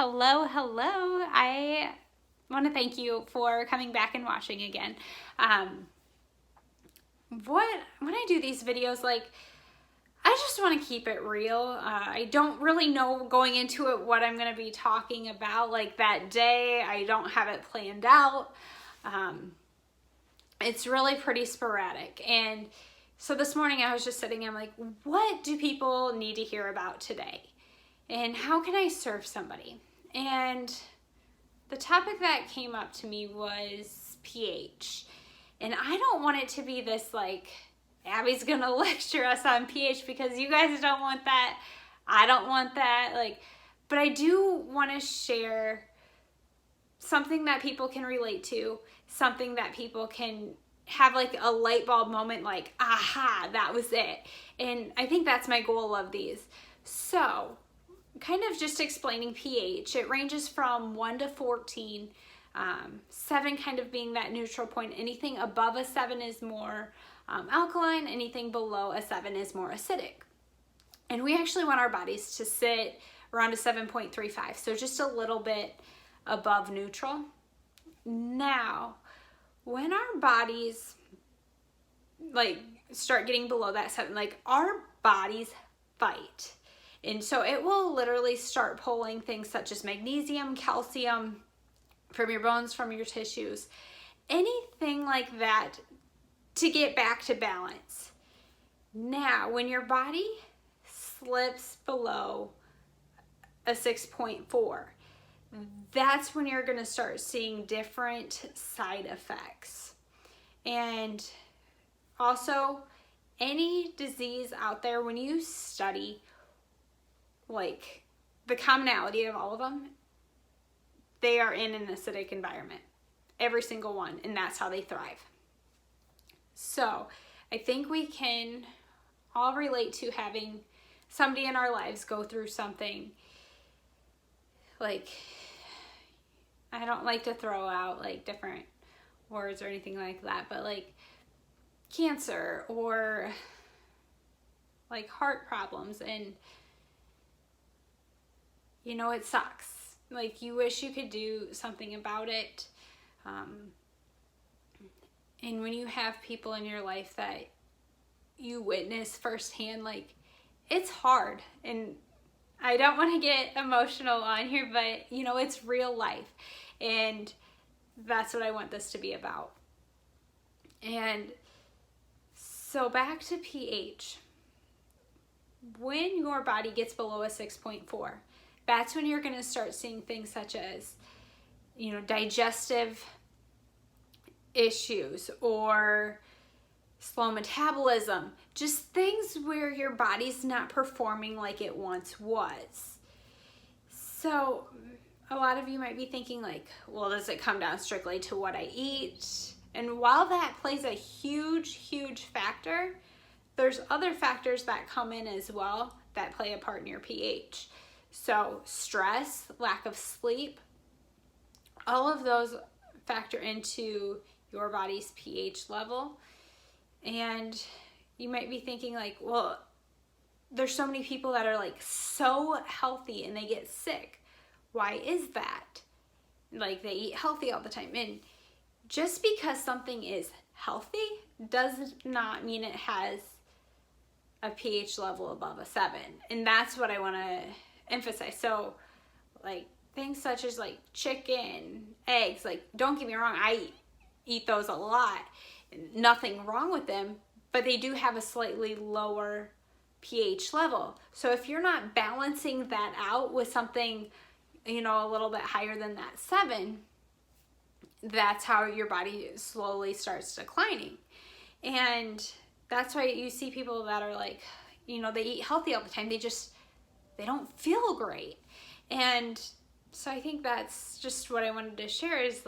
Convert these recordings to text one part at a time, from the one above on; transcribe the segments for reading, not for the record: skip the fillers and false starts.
Hello, hello. I want to thank you for coming back and watching again. When I do these videos, I just want to keep it real. I don't really know going into it what I'm going to be talking about. Like that day, I don't have it planned out. It's really pretty sporadic. And so this morning I was just sitting, I'm like, what do people need to hear about today? And how can I serve somebody? And the topic that came up to me was pH. And I don't want it to be this like, Abby's gonna lecture us on pH because you guys don't want that. I don't want that. But I do want to share something that people can relate to, something that people can have like a light bulb moment, like, aha, that was it. And I think that's my goal of these. So, kind of just explaining pH. It ranges from 1 to 14, 7 kind of being that neutral point. Anything above a 7 is more alkaline, anything below a 7 is more acidic. And we actually want our bodies to sit around a 7.35, so just a little bit above neutral. Now, when our bodies start getting below that 7, our bodies fight. And so it will literally start pulling things such as magnesium, calcium from your bones, from your tissues, anything like that to get back to balance. Now, when your body slips below a 6.4, that's when you're going to start seeing different side effects. And also, any disease out there, when you study the commonality of all of them, they are in an acidic environment. Every single one, and that's how they thrive. So, I think we can all relate to having somebody in our lives go through something I don't like to throw out different words or anything like that, but cancer or heart problems, and it sucks. You wish you could do something about it. And when you have people in your life that you witness firsthand, it's hard. And I don't want to get emotional on here, but it's real life. And that's what I want this to be about. And so back to pH. When your body gets below a 6.4, that's when you're going to start seeing things such as, digestive issues or slow metabolism, just things where your body's not performing like it once was. So a lot of you might be thinking well, does it come down strictly to what I eat? And while that plays a huge, huge factor, there's other factors that come in as well that play a part in your pH. So stress, lack of sleep, all of those factor into your body's pH level. And you might be thinking well, there's so many people that are so healthy and they get sick. Why is that? They eat healthy all the time. And just because something is healthy does not mean it has a pH level above a 7. And that's what I want to emphasize. So things such as chicken, eggs, don't get me wrong, I eat those a lot. Nothing wrong with them, but they do have a slightly lower pH level. So if you're not balancing that out with something, a little bit higher than that 7, that's how your body slowly starts declining. And that's why you see people that are they eat healthy all the time. They don't feel great. And so I think that's just what I wanted to share is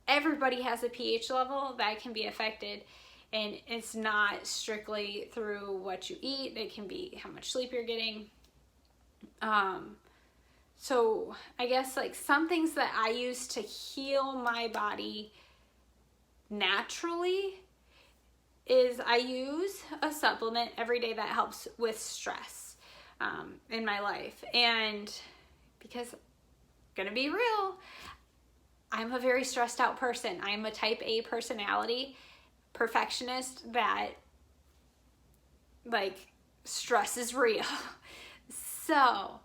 everybody has a pH level that can be affected, and it's not strictly through what you eat. It can be how much sleep you're getting. So I guess some things that I use to heal my body naturally is I use a supplement every day that helps with stress in my life. And because gonna be real, I'm a very stressed out person. I'm a type A personality, perfectionist, that like stress is real. So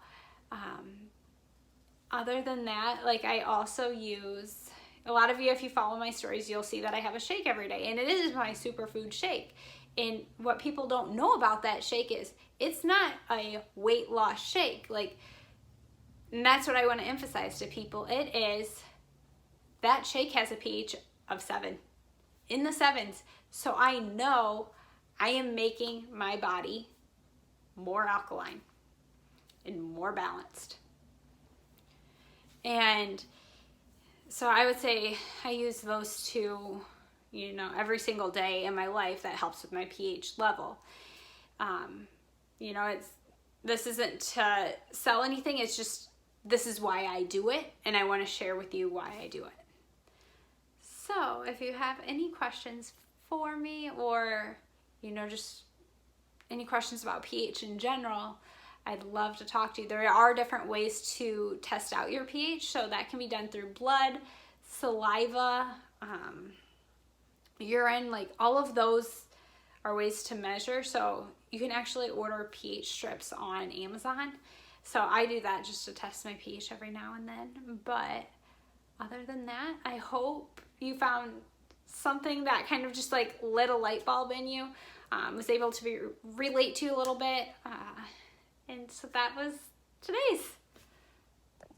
other than that, like I also use, a lot of you, if you follow my stories, you'll see that I have a shake every day, and it is my superfood shake. And what people don't know about that shake is it's not a weight loss shake. Like, and that's what I want to emphasize to people. It is, that shake has a pH of 7, in the 7s. So I know I am making my body more alkaline and more balanced. And so I would say I use those two, you know, every single day in my life. That helps with my pH level. You know, this isn't to sell anything. It's just, this is why I do it, and I want to share with you why I do it. So if you have any questions for me, or, you know, just any questions about pH in general, I'd love to talk to you. There are different ways to test out your pH. So that can be done through blood, saliva, urine, like all of those are ways to measure. So you can actually order pH strips on Amazon. So I do that just to test my pH every now and then. But other than that, I hope you found something that kind of just like lit a light bulb in you, was able to relate to a little bit. And so that was today's.